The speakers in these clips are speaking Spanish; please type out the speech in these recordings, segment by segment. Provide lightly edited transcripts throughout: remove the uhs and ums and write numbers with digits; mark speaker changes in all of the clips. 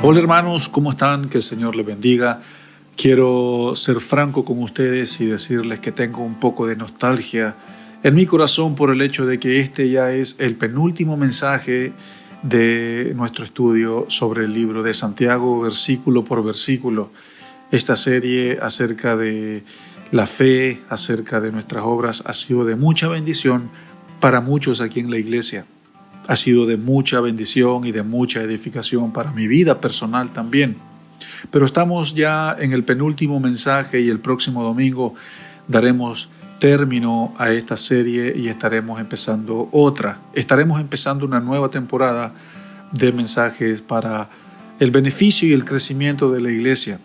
Speaker 1: Hola hermanos, ¿cómo están? Que el Señor les bendiga. Quiero ser franco con ustedes y decirles que tengo un poco de nostalgia en mi corazón por el hecho de que este ya es el penúltimo mensaje de nuestro estudio sobre el libro de Santiago, versículo por versículo. Esta serie acerca de la fe, acerca de nuestras obras, ha sido de mucha bendición para muchos aquí en la iglesia. Ha sido de mucha bendición y de mucha edificación para mi vida personal también. Pero estamos ya en el penúltimo mensaje y el próximo domingo daremos término a esta serie y estaremos empezando otra. Estaremos empezando una nueva temporada de mensajes para el beneficio y el crecimiento de la iglesia.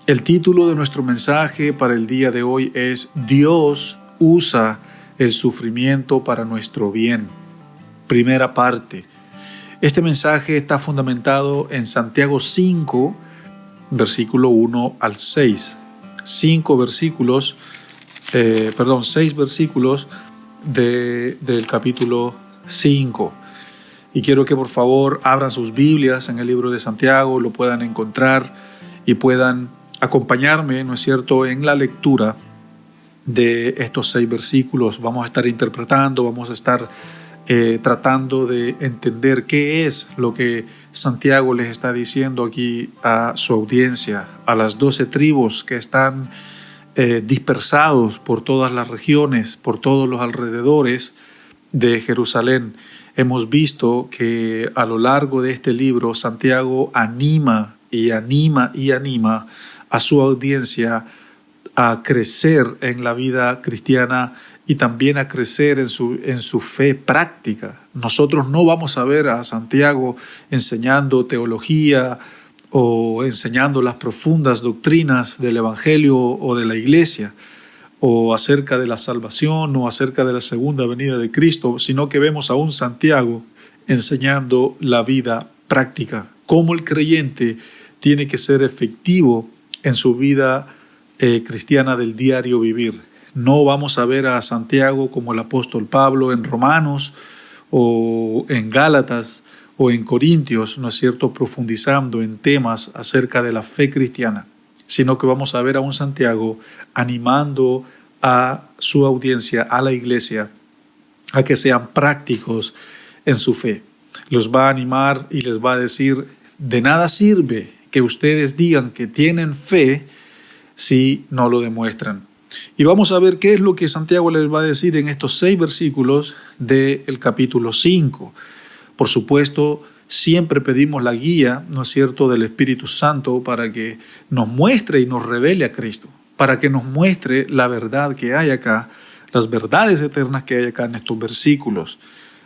Speaker 1: El título de nuestro mensaje para el día de hoy es Dios usa el sufrimiento para nuestro bien. Primera parte. Este mensaje está fundamentado en Santiago 5, versículo 1 al 6. 6 versículos del capítulo 5. Y quiero que por favor abran sus Biblias en el libro de Santiago, lo puedan encontrar y puedan acompañarme, ¿no es cierto?, en la lectura de estos 6 versículos. Vamos a estar interpretando, vamos a estar tratando de entender qué es lo que Santiago les está diciendo aquí a su audiencia, a las 12 tribus que están dispersados por todas las regiones, por todos los alrededores de Jerusalén. Hemos visto que a lo largo de este libro Santiago anima a su audiencia a crecer en la vida cristiana y también a crecer en su fe práctica. Nosotros no vamos a ver a Santiago enseñando teología o enseñando las profundas doctrinas del Evangelio o de la iglesia, o acerca de la salvación o acerca de la segunda venida de Cristo, sino que vemos a un Santiago enseñando la vida práctica, cómo el creyente tiene que ser efectivo en su vida cristiana del diario vivir. No vamos a ver a Santiago como el apóstol Pablo en Romanos o en Gálatas o en Corintios, ¿no es cierto?, profundizando en temas acerca de la fe cristiana, sino que vamos a ver a un Santiago animando a su audiencia, a la iglesia, a que sean prácticos en su fe. Los va a animar y les va a decir, de nada sirve que ustedes digan que tienen fe si no lo demuestran. Y vamos a ver qué es lo que Santiago les va a decir en estos 6 versículos del capítulo 5. Por supuesto, siempre pedimos la guía, ¿no es cierto?, del Espíritu Santo para que nos muestre y nos revele a Cristo, para que nos muestre la verdad que hay acá, las verdades eternas que hay acá en estos versículos.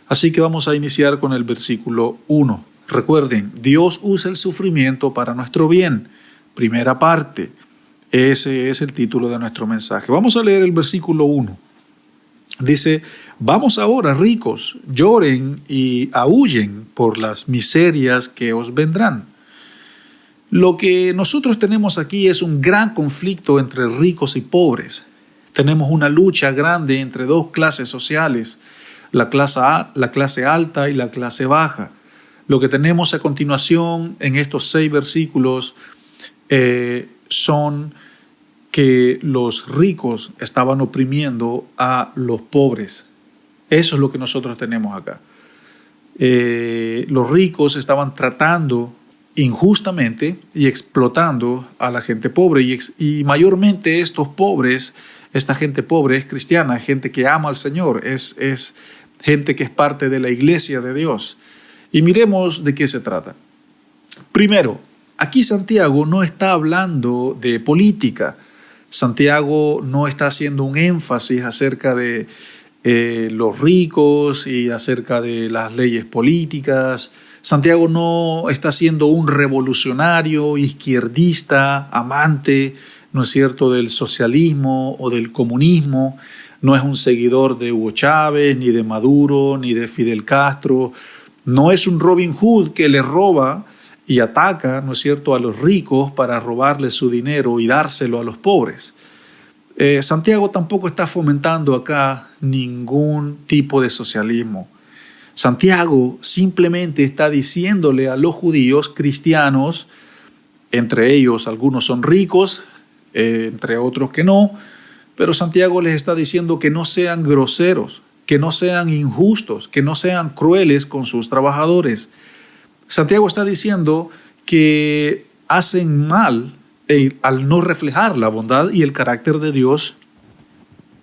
Speaker 1: Así que vamos a iniciar con el versículo 1. Recuerden, Dios usa el sufrimiento para nuestro bien. Primera parte. Ese es el título de nuestro mensaje. Vamos a leer el versículo 1. Dice, vamos ahora, ricos, lloren y aúllen por las miserias que os vendrán. Lo que nosotros tenemos aquí es un gran conflicto entre ricos y pobres. Tenemos una lucha grande entre dos clases sociales, la clase alta y la clase baja. Lo que tenemos a continuación en estos 6 versículos son que los ricos estaban oprimiendo a los pobres. Eso es lo que nosotros tenemos acá. Los ricos estaban tratando injustamente y explotando a la gente pobre. Y mayormente estos pobres, esta gente pobre es cristiana, es gente que ama al Señor, es gente que es parte de la iglesia de Dios. Y miremos de qué se trata. Primero, aquí Santiago no está hablando de política. Santiago no está haciendo un énfasis acerca de los ricos y acerca de las leyes políticas. Santiago no está siendo un revolucionario, izquierdista, amante, ¿no es cierto?, del socialismo o del comunismo. No es un seguidor de Hugo Chávez, ni de Maduro, ni de Fidel Castro. No es un Robin Hood que le roba y ataca, ¿no es cierto?, a los ricos para robarles su dinero y dárselo a los pobres. Santiago tampoco está fomentando acá ningún tipo de socialismo. Santiago simplemente está diciéndole a los judíos cristianos, entre ellos algunos son ricos, entre otros que no, pero Santiago les está diciendo que no sean groseros, que no sean injustos, que no sean crueles con sus trabajadores. Santiago está diciendo que hacen mal al no reflejar la bondad y el carácter de Dios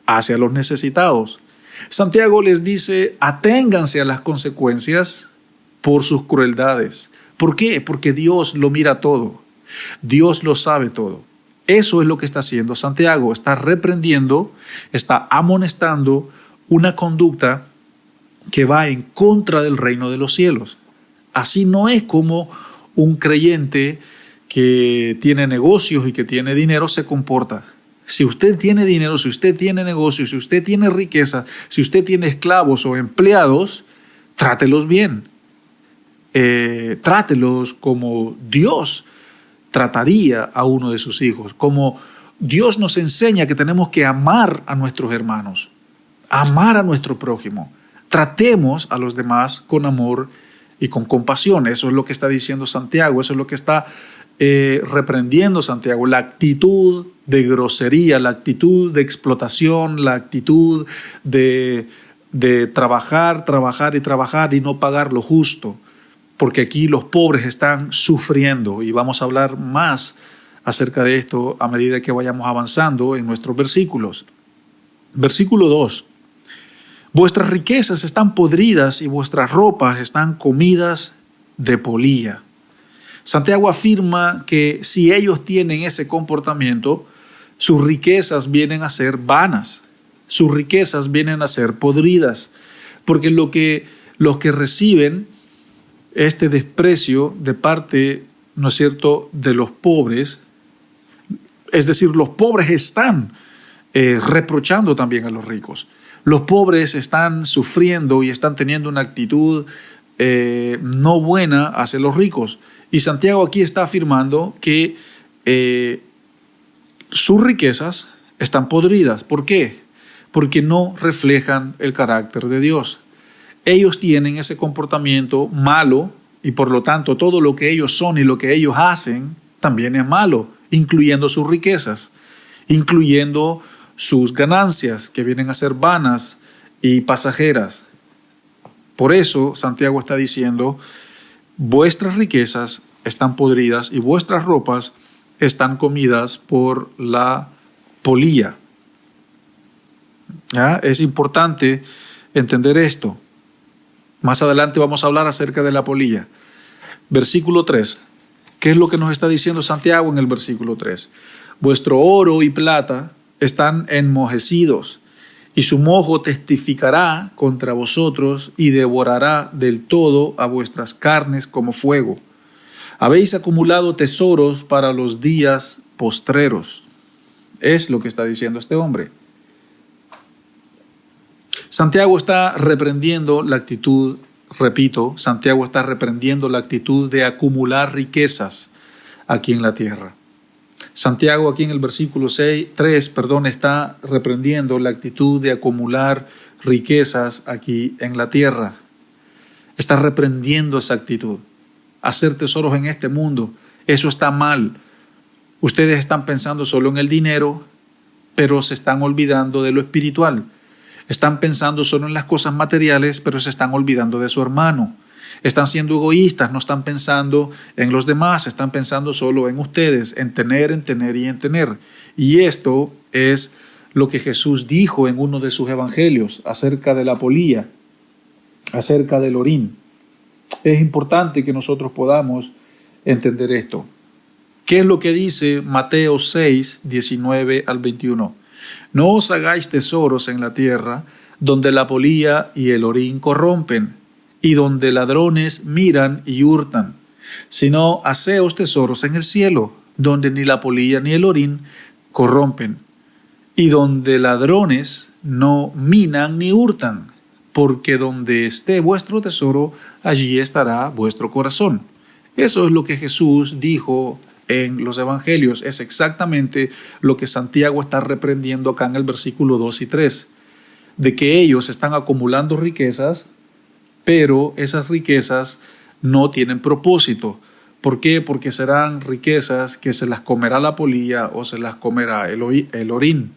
Speaker 1: hacia los necesitados. Santiago les dice, aténganse a las consecuencias por sus crueldades. ¿Por qué? Porque Dios lo mira todo. Dios lo sabe todo. Eso es lo que está haciendo Santiago. Está reprendiendo, está amonestando una conducta que va en contra del reino de los cielos. Así no es como un creyente que tiene negocios y que tiene dinero se comporta. Si usted tiene dinero, si usted tiene negocios, si usted tiene riqueza, si usted tiene esclavos o empleados, trátelos bien. Trátelos como Dios trataría a uno de sus hijos, como Dios nos enseña que tenemos que amar a nuestros hermanos, amar a nuestro prójimo. Tratemos a los demás con amor y con compasión. Eso es lo que está diciendo Santiago, eso es lo que está reprendiendo Santiago. La actitud de grosería, la actitud de explotación, la actitud de trabajar y no pagar lo justo. Porque aquí los pobres están sufriendo y vamos a hablar más acerca de esto a medida que vayamos avanzando en nuestros versículos. Versículo 2. Vuestras riquezas están podridas y vuestras ropas están comidas de polilla. Santiago afirma que si ellos tienen ese comportamiento, sus riquezas vienen a ser vanas, sus riquezas vienen a ser podridas, porque los que reciben este desprecio de parte, ¿no es cierto?, de los pobres, es decir, los pobres están reprochando también a los ricos. Los pobres están sufriendo y están teniendo una actitud no buena hacia los ricos. Y Santiago aquí está afirmando que sus riquezas están podridas. ¿Por qué? Porque no reflejan el carácter de Dios. Ellos tienen ese comportamiento malo y por lo tanto todo lo que ellos son y lo que ellos hacen también es malo, incluyendo sus riquezas, incluyendo sus ganancias que vienen a ser vanas y pasajeras. Por eso Santiago está diciendo, vuestras riquezas están podridas y vuestras ropas están comidas por la polilla. ¿Ya? Es importante entender esto. Más adelante vamos a hablar acerca de la polilla. Versículo 3. ¿Qué es lo que nos está diciendo Santiago en el versículo 3? Vuestro oro y plata están enmojecidos, y su mojo testificará contra vosotros y devorará del todo a vuestras carnes como fuego. Habéis acumulado tesoros para los días postreros. Es lo que está diciendo este hombre. Santiago está reprendiendo la actitud, repito, Santiago está reprendiendo la actitud de acumular riquezas aquí en la tierra. Santiago aquí en el versículo 3, está reprendiendo la actitud de acumular riquezas aquí en la tierra. Está reprendiendo esa actitud. Hacer tesoros en este mundo, eso está mal. Ustedes están pensando solo en el dinero, pero se están olvidando de lo espiritual. Están pensando solo en las cosas materiales, pero se están olvidando de su hermano. Están siendo egoístas, no están pensando en los demás, están pensando solo en ustedes, en tener y en tener. Y esto es lo que Jesús dijo en uno de sus evangelios acerca de la polilla, acerca del orín. Es importante que nosotros podamos entender esto. ¿Qué es lo que dice Mateo 6, 19 al 21? No os hagáis tesoros en la tierra, donde la polilla y el orín corrompen, y donde ladrones miran y hurtan, sino haceos tesoros en el cielo, donde ni la polilla ni el orín corrompen, y donde ladrones no minan ni hurtan, porque donde esté vuestro tesoro, allí estará vuestro corazón. Eso es lo que Jesús dijo en los evangelios. Es exactamente lo que Santiago está reprendiendo acá en el versículo 2 y 3, de que ellos están acumulando riquezas pero esas riquezas no tienen propósito. ¿Por qué? Porque serán riquezas que se las comerá la polilla o se las comerá el orín.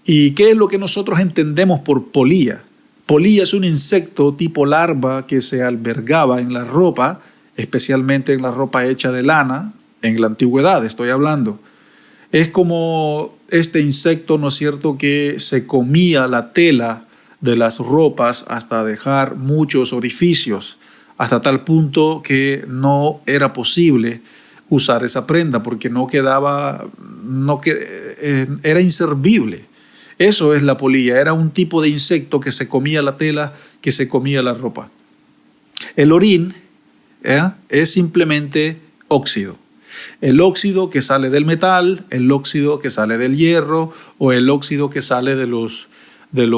Speaker 1: ¿Y qué es lo que nosotros entendemos por polilla? Polilla es un insecto tipo larva que se albergaba en la ropa, especialmente en la ropa hecha de lana, en la antigüedad estoy hablando. Es como este insecto, ¿no es cierto?, que se comía la tela de las ropas hasta dejar muchos orificios, hasta tal punto que no era posible usar esa prenda porque era inservible. Eso es la polilla, era un tipo de insecto que se comía la tela, que se comía la ropa. El orín es simplemente óxido. El óxido que sale del metal, el óxido que sale del hierro o el óxido que sale de los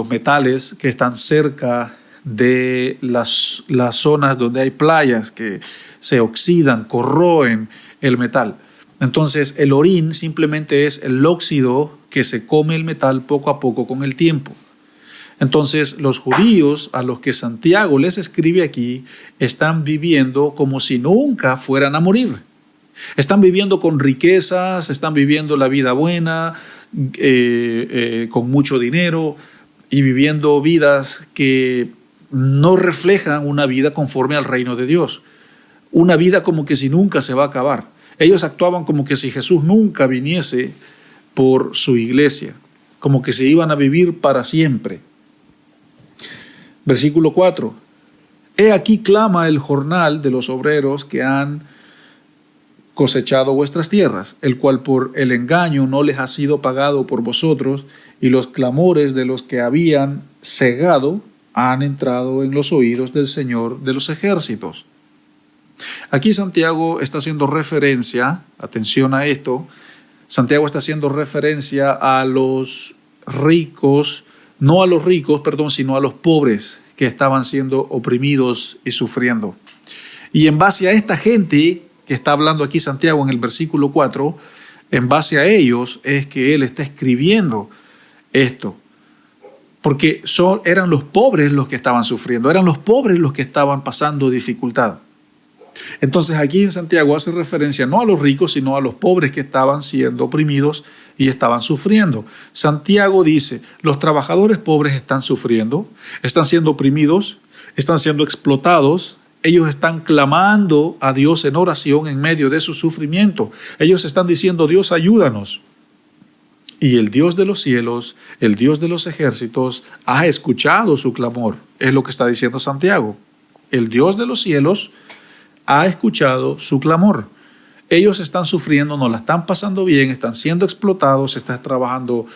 Speaker 1: metales que están cerca de las zonas donde hay playas que se oxidan, corroen el metal. Entonces el orín simplemente es el óxido que se come el metal poco a poco con el tiempo. Entonces los judíos a los que Santiago les escribe aquí están viviendo como si nunca fueran a morir. Están viviendo con riquezas, están viviendo la vida buena, con mucho dinero y viviendo vidas que no reflejan una vida conforme al reino de Dios. Una vida como que si nunca se va a acabar. Ellos actuaban como que si Jesús nunca viniese por su iglesia, como que se iban a vivir para siempre. Versículo 4. He aquí clama el jornal de los obreros que han cosechado vuestras tierras, el cual por el engaño no les ha sido pagado por vosotros, y los clamores de los que habían cegado han entrado en los oídos del Señor de los ejércitos. Aquí Santiago está haciendo referencia, atención a esto, Santiago está haciendo referencia a los ricos, no a los ricos, perdón, sino a los pobres que estaban siendo oprimidos y sufriendo. Y en base a esta gente que está hablando aquí Santiago en el versículo 4, en base a ellos es que él está escribiendo esto. Porque eran los pobres los que estaban sufriendo, eran los pobres los que estaban pasando dificultad. Entonces aquí en Santiago hace referencia no a los ricos, sino a los pobres que estaban siendo oprimidos y estaban sufriendo. Santiago dice, los trabajadores pobres están sufriendo, están siendo oprimidos, están siendo explotados. Ellos están clamando a Dios en oración en medio de su sufrimiento. Ellos están diciendo, Dios, ayúdanos. Y el Dios de los cielos, el Dios de los ejércitos, ha escuchado su clamor. Es lo que está diciendo Santiago. El Dios de los cielos ha escuchado su clamor. Ellos están sufriendo, no la están pasando bien, están siendo explotados, están trabajando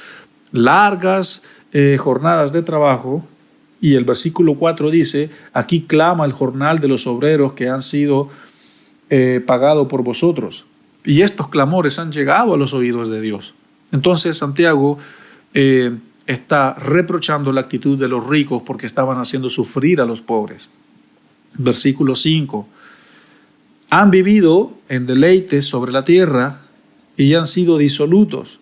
Speaker 1: largas jornadas de trabajo. Y el versículo 4 dice, aquí clama el jornal de los obreros que han sido pagados por vosotros. Y estos clamores han llegado a los oídos de Dios. Entonces Santiago está reprochando la actitud de los ricos porque estaban haciendo sufrir a los pobres. Versículo 5. Han vivido en deleites sobre la tierra y han sido disolutos.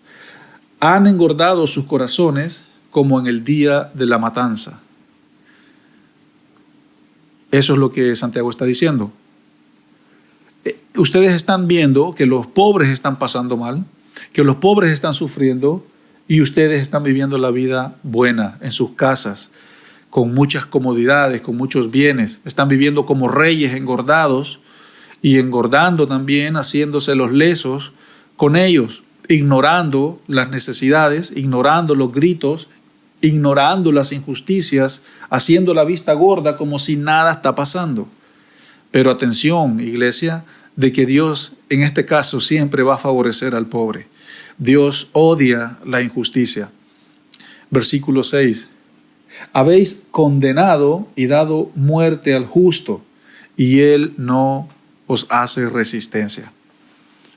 Speaker 1: Han engordado sus corazones como en el día de la matanza. Eso es lo que Santiago está diciendo. Ustedes están viendo que los pobres están pasando mal, que los pobres están sufriendo y ustedes están viviendo la vida buena en sus casas, con muchas comodidades, con muchos bienes. Están viviendo como reyes engordados y engordando también, haciéndose los lesos con ellos, ignorando las necesidades, ignorando los gritos, ignorando las injusticias, haciendo la vista gorda como si nada está pasando. Pero atención, iglesia, de que Dios en este caso siempre va a favorecer al pobre. Dios odia la injusticia. Versículo 6. Habéis condenado y dado muerte al justo, y él no os hace resistencia.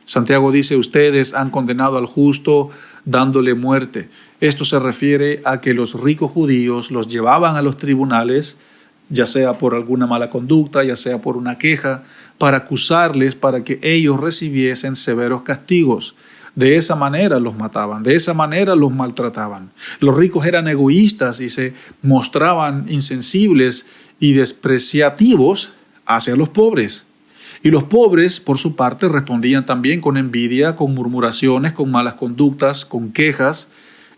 Speaker 1: Santiago dice, ustedes han condenado al justo dándole muerte. Esto se refiere a que los ricos judíos los llevaban a los tribunales, ya sea por alguna mala conducta, ya sea por una queja, para acusarles, para que ellos recibiesen severos castigos. De esa manera los mataban, de esa manera los maltrataban. Los ricos eran egoístas y se mostraban insensibles y despreciativos hacia los pobres. Y los pobres, por su parte, respondían también con envidia, con murmuraciones, con malas conductas, con quejas,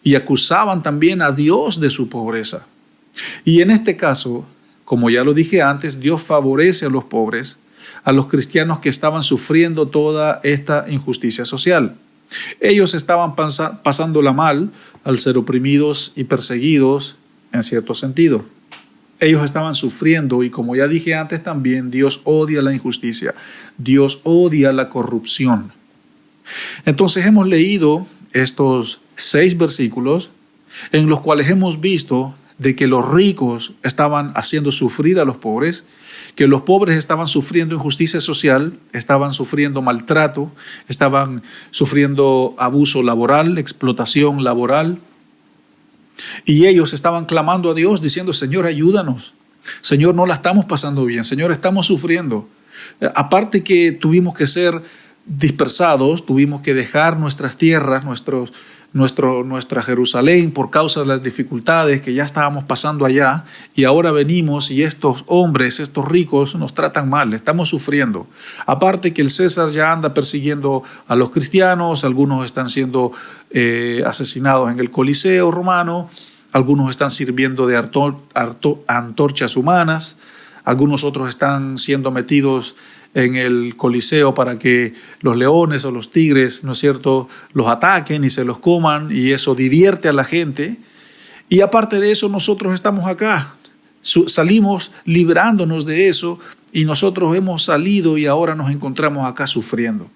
Speaker 1: y acusaban también a Dios de su pobreza. Y en este caso, como ya lo dije antes, Dios favorece a los pobres, a los cristianos que estaban sufriendo toda esta injusticia social. Ellos estaban pasándola mal al ser oprimidos y perseguidos en cierto sentido. Ellos estaban sufriendo y, como ya dije antes también, Dios odia la injusticia, Dios odia la corrupción. Entonces hemos leído estos 6 versículos en los cuales hemos visto de que los ricos estaban haciendo sufrir a los pobres, que los pobres estaban sufriendo injusticia social, estaban sufriendo maltrato, estaban sufriendo abuso laboral, explotación laboral. Y ellos estaban clamando a Dios diciendo: Señor, ayúdanos. Señor, no la estamos pasando bien. Señor, estamos sufriendo. Aparte que tuvimos que ser dispersados, tuvimos que dejar nuestras tierras, nuestra Jerusalén por causa de las dificultades que ya estábamos pasando allá, y ahora venimos y estos hombres, estos ricos nos tratan mal, estamos sufriendo. Aparte que el César ya anda persiguiendo a los cristianos, algunos están siendo asesinados en el Coliseo romano, algunos están sirviendo de antorchas humanas, algunos otros están siendo metidos en el Coliseo para que los leones o los tigres, ¿no es cierto?, los ataquen y se los coman, y eso divierte a la gente. Y aparte de eso, nosotros estamos acá, salimos librándonos de eso, y nosotros hemos salido y ahora nos encontramos acá sufriendo.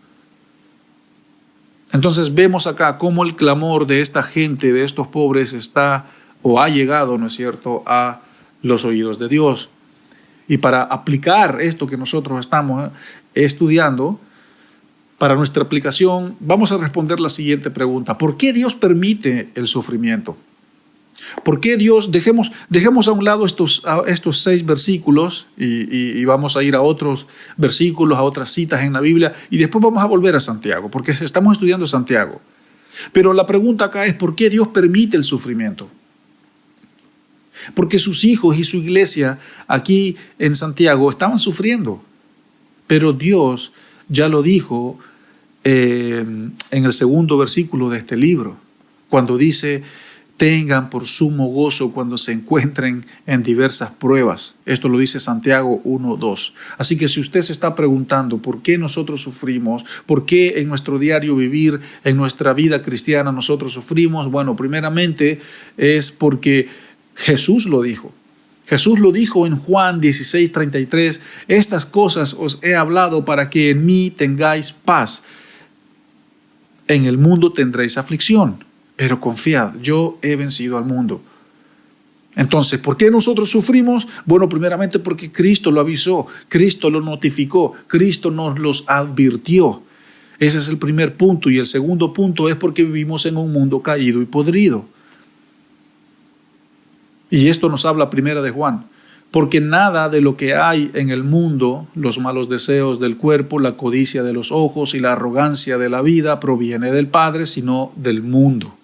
Speaker 1: Entonces vemos acá cómo el clamor de esta gente, de estos pobres, está o ha llegado, ¿no es cierto?, a los oídos de Dios. Y para aplicar esto que nosotros estamos estudiando, para nuestra aplicación, vamos a responder la siguiente pregunta: ¿por qué Dios permite el sufrimiento? ¿Por qué Dios? Dejemos a un lado estos 6 versículos y vamos a ir a otros versículos, a otras citas en la Biblia, y después vamos a volver a Santiago, porque estamos estudiando Santiago. Pero la pregunta acá es: ¿por qué Dios permite el sufrimiento? Porque sus hijos y su iglesia aquí en Santiago estaban sufriendo. Pero Dios ya lo dijo en el 2º versículo de este libro, cuando dice: tengan por sumo gozo cuando se encuentren en diversas pruebas. Esto lo dice Santiago 1:2. Así que si usted se está preguntando por qué nosotros sufrimos, por qué en nuestro diario vivir, en nuestra vida cristiana nosotros sufrimos, bueno, primeramente es porque Jesús lo dijo. Jesús lo dijo en Juan 16:33, estas cosas os he hablado para que en mí tengáis paz. En el mundo tendréis aflicción, pero confiad, yo he vencido al mundo. Entonces, ¿por qué nosotros sufrimos? Bueno, primeramente porque Cristo lo avisó, Cristo lo notificó, Cristo nos los advirtió. Ese es el primer punto. Y el segundo punto es porque vivimos en un mundo caído y podrido. Y esto nos habla Primera de Juan, porque nada de lo que hay en el mundo, los malos deseos del cuerpo, la codicia de los ojos y la arrogancia de la vida, proviene del Padre, sino del mundo.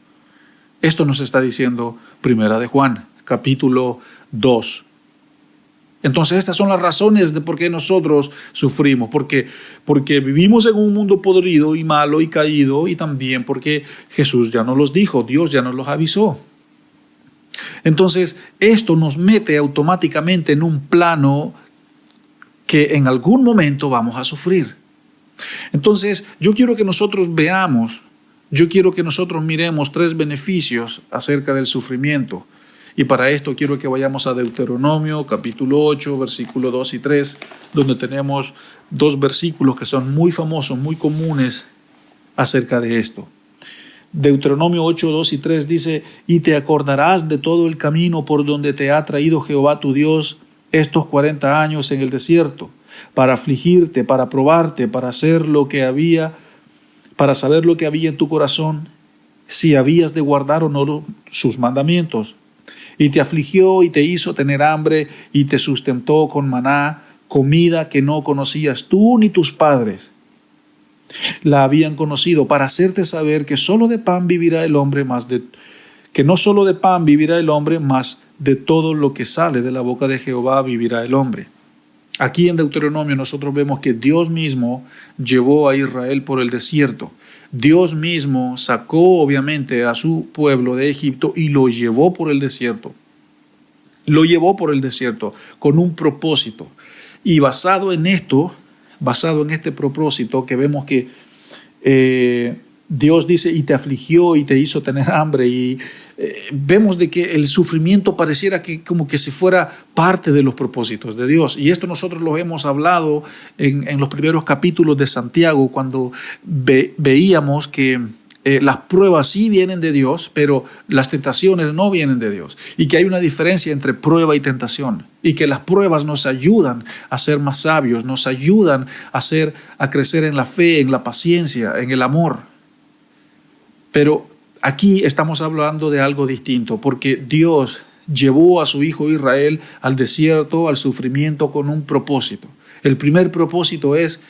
Speaker 1: Esto nos está diciendo Primera de Juan, capítulo 2. Entonces estas son las razones de por qué nosotros sufrimos, porque vivimos en un mundo podrido y malo y caído, y también porque Jesús ya nos los dijo, Dios ya nos los avisó. Entonces, esto nos mete automáticamente en un plano que en algún momento vamos a sufrir. Entonces, yo quiero que nosotros miremos 3 beneficios acerca del sufrimiento. Y para esto quiero que vayamos a Deuteronomio, capítulo 8, versículo 2 y 3, donde tenemos 2 versículos que son muy famosos, muy comunes acerca de esto. Deuteronomio 8, 2 y 3 dice: y te acordarás de todo el camino por donde te ha traído Jehová tu Dios estos 40 años en el desierto, para afligirte, para probarte, para saber lo que había en tu corazón, si habías de guardar o no sus mandamientos. Y te afligió y te hizo tener hambre y te sustentó con maná, comida que no conocías tú ni tus padres. La habían conocido para hacerte saber que solo de pan vivirá el hombre, que no solo de pan vivirá el hombre, mas de todo lo que sale de la boca de Jehová vivirá el hombre. Aquí en Deuteronomio nosotros vemos que Dios mismo llevó a Israel por el desierto. Dios mismo sacó obviamente a su pueblo de Egipto y lo llevó por el desierto. Lo llevó por el desierto con un propósito. Y basado en este propósito que vemos que Dios dice, y te afligió y te hizo tener hambre, y vemos de que el sufrimiento pareciera que como que si fuera parte de los propósitos de Dios. Y esto nosotros lo hemos hablado en los primeros capítulos de Santiago, cuando veíamos que las pruebas sí vienen de Dios, pero las tentaciones no vienen de Dios. Y que hay una diferencia entre prueba y tentación. Y que las pruebas nos ayudan a ser más sabios, nos ayudan a crecer en la fe, en la paciencia, en el amor. Pero aquí estamos hablando de algo distinto, porque Dios llevó a su hijo Israel al desierto, al sufrimiento, con un propósito. El primer propósito es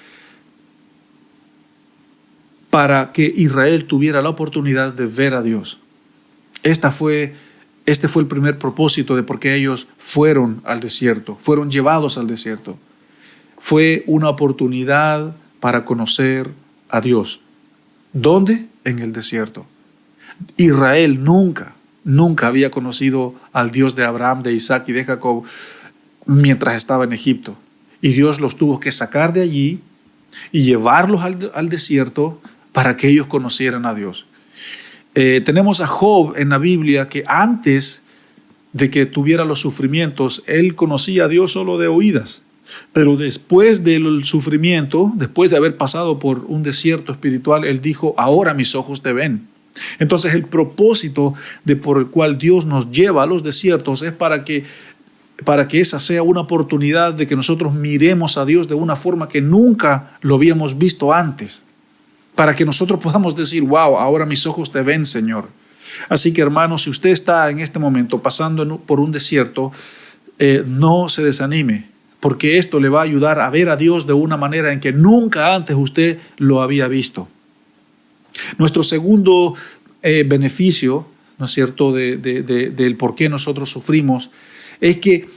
Speaker 1: para que Israel tuviera la oportunidad de ver a Dios. Este fue el primer propósito de por qué ellos fueron al desierto, fueron llevados al desierto. Fue una oportunidad para conocer a Dios. ¿Dónde? En el desierto. Israel nunca había conocido al Dios de Abraham, de Isaac y de Jacob mientras estaba en Egipto. Y Dios los tuvo que sacar de allí y llevarlos al desierto para que ellos conocieran a Dios. Tenemos a Job en la Biblia, que antes de que tuviera los sufrimientos, él conocía a Dios solo de oídas. Pero después del sufrimiento, después de haber pasado por un desierto espiritual, él dijo, ahora mis ojos te ven. Entonces el propósito por el cual Dios nos lleva a los desiertos es para que esa sea una oportunidad de que nosotros miremos a Dios de una forma que nunca lo habíamos visto antes. Para que nosotros podamos decir, wow, ahora mis ojos te ven, Señor. Así que, hermanos, si usted está en este momento pasando por un desierto, no se desanime, porque esto le va a ayudar a ver a Dios de una manera en que nunca antes usted lo había visto. Nuestro segundo beneficio, ¿no es cierto?, del por qué nosotros sufrimos, es que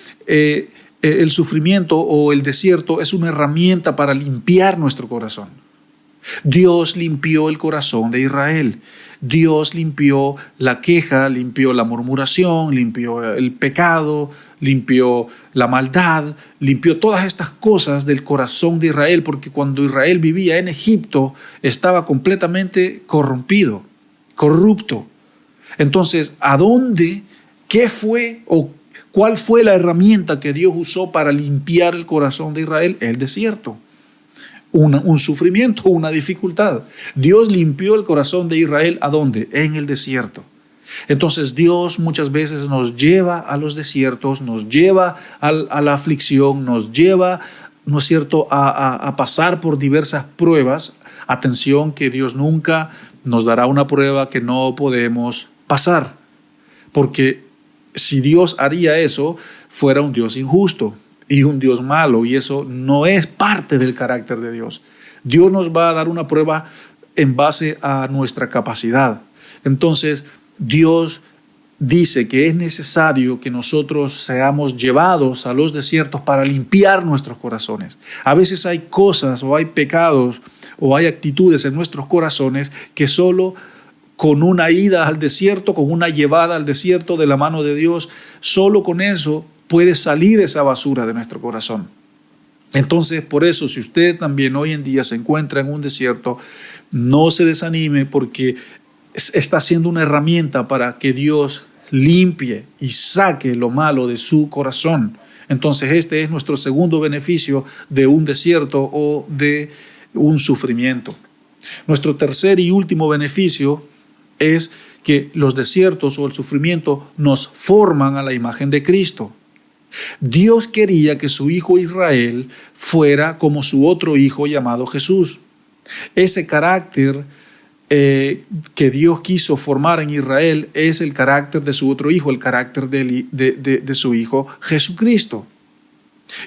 Speaker 1: el sufrimiento o el desierto es una herramienta para limpiar nuestro corazón. Dios limpió el corazón de Israel. Dios limpió la queja, limpió la murmuración, limpió el pecado, limpió la maldad, limpió todas estas cosas del corazón de Israel, porque cuando Israel vivía en Egipto estaba completamente corrompido, corrupto. Entonces, qué fue o cuál fue la herramienta que Dios usó para limpiar el corazón de Israel? El desierto. Un sufrimiento, una dificultad. Dios limpió el corazón de Israel, ¿a dónde? En el desierto. Entonces Dios muchas veces nos lleva a los desiertos, nos lleva a la aflicción, nos lleva, ¿no es cierto?, a pasar por diversas pruebas. Atención, que Dios nunca nos dará una prueba que no podemos pasar, porque si Dios haría eso, fuera un Dios injusto y un Dios malo, y eso no es parte del carácter de Dios. Dios nos va a dar una prueba en base a nuestra capacidad. Entonces, Dios dice que es necesario que nosotros seamos llevados a los desiertos para limpiar nuestros corazones. A veces hay cosas o hay pecados o hay actitudes en nuestros corazones que solo con una ida al desierto, con una llevada al desierto de la mano de Dios, solo con eso puede salir esa basura de nuestro corazón. Entonces, por eso, si usted también hoy en día se encuentra en un desierto, no se desanime, porque está siendo una herramienta para que Dios limpie y saque lo malo de su corazón. Entonces, este es nuestro segundo beneficio de un desierto o de un sufrimiento. Nuestro tercer y último beneficio es que los desiertos o el sufrimiento nos forman a la imagen de Cristo. Dios quería que su hijo Israel fuera como su otro hijo llamado Jesús. Ese carácter que Dios quiso formar en Israel es el carácter de su otro hijo, el carácter de su hijo Jesucristo.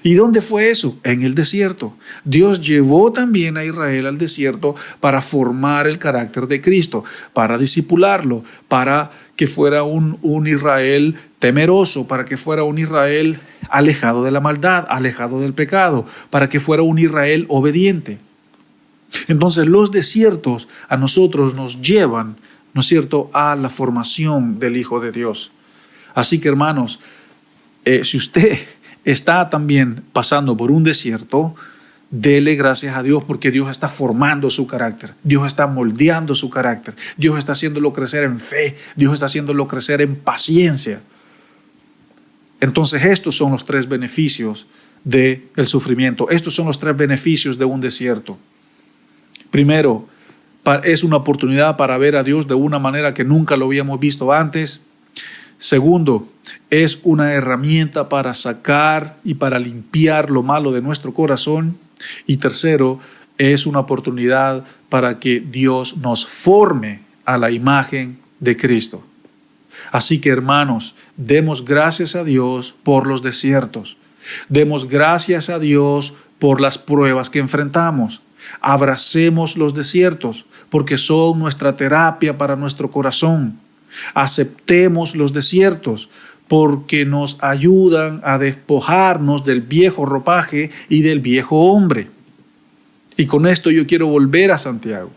Speaker 1: ¿Y dónde fue eso? En el desierto. Dios llevó también a Israel al desierto para formar el carácter de Cristo, para discipularlo, para que fuera un Israel temeroso, para que fuera un Israel alejado de la maldad, alejado del pecado, para que fuera un Israel obediente. Entonces los desiertos a nosotros nos llevan, ¿no es cierto?, a la formación del Hijo de Dios. Así que, hermanos, si usted está también pasando por un desierto, dele gracias a Dios porque Dios está formando su carácter. Dios está moldeando su carácter. Dios está haciéndolo crecer en fe. Dios está haciéndolo crecer en paciencia. Entonces estos son los 3 beneficios del sufrimiento. Estos son los 3 beneficios de un desierto. Primero, es una oportunidad para ver a Dios de una manera que nunca lo habíamos visto antes. Segundo, es una herramienta para sacar y para limpiar lo malo de nuestro corazón. Y tercero, es una oportunidad para que Dios nos forme a la imagen de Cristo. Así que, hermanos, demos gracias a Dios por los desiertos. Demos gracias a Dios por las pruebas que enfrentamos. Abracemos los desiertos porque son nuestra terapia para nuestro corazón. Aceptemos los desiertos porque nos ayudan a despojarnos del viejo ropaje y del viejo hombre. Y con esto yo quiero volver a Santiago,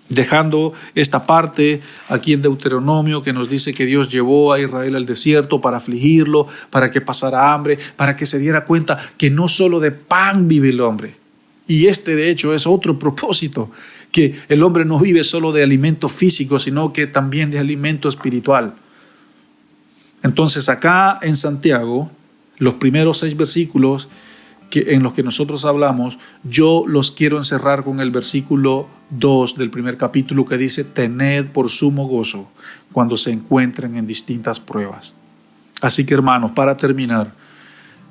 Speaker 1: dejando esta parte aquí en Deuteronomio que nos dice que Dios llevó a Israel al desierto para afligirlo, para que pasara hambre, para que se diera cuenta que no solo de pan vive el hombre. Y de hecho es otro propósito, que el hombre no vive solo de alimento físico, sino que también de alimento espiritual. Entonces acá en Santiago, los primeros 6 versículos en los que nosotros hablamos, yo los quiero encerrar con el versículo 2 del primer capítulo que dice: tened por sumo gozo cuando se encuentren en distintas pruebas. Así que, hermanos, para terminar,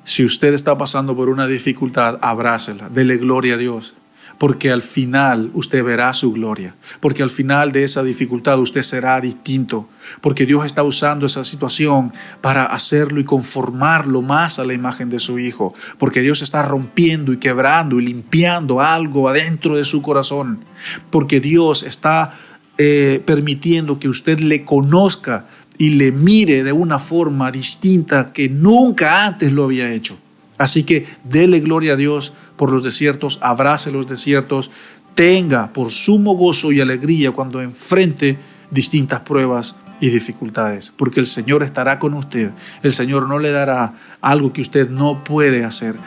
Speaker 1: si usted está pasando por una dificultad, abrácela, dele gloria a Dios, porque al final usted verá su gloria, porque al final de esa dificultad usted será distinto, porque Dios está usando esa situación para hacerlo y conformarlo más a la imagen de su Hijo, porque Dios está rompiendo y quebrando y limpiando algo adentro de su corazón, porque Dios está permitiendo que usted le conozca y le mire de una forma distinta que nunca antes lo había hecho. Así que dele gloria a Dios por los desiertos, abrace los desiertos, tenga por sumo gozo y alegría cuando enfrente distintas pruebas y dificultades, porque el Señor estará con usted. El Señor no le dará algo que usted no puede hacer,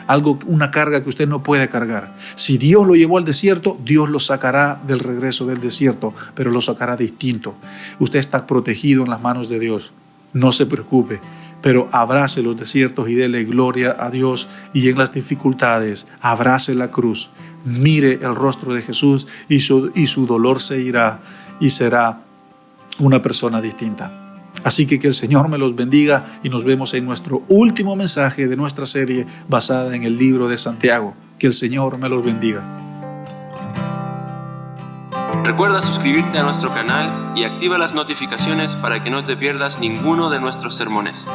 Speaker 1: una carga que usted no puede cargar. Si Dios lo llevó al desierto, Dios lo sacará del regreso del desierto, pero lo sacará distinto. Usted está protegido en las manos de Dios. No se preocupe, pero abrace los desiertos y dele gloria a Dios, y en las dificultades abrace la cruz, mire el rostro de Jesús y su dolor se irá y será una persona distinta. Así que el Señor me los bendiga y nos vemos en nuestro último mensaje de nuestra serie basada en el libro de Santiago. Que el Señor me los bendiga.
Speaker 2: Recuerda suscribirte a nuestro canal y activa las notificaciones para que no te pierdas ninguno de nuestros sermones.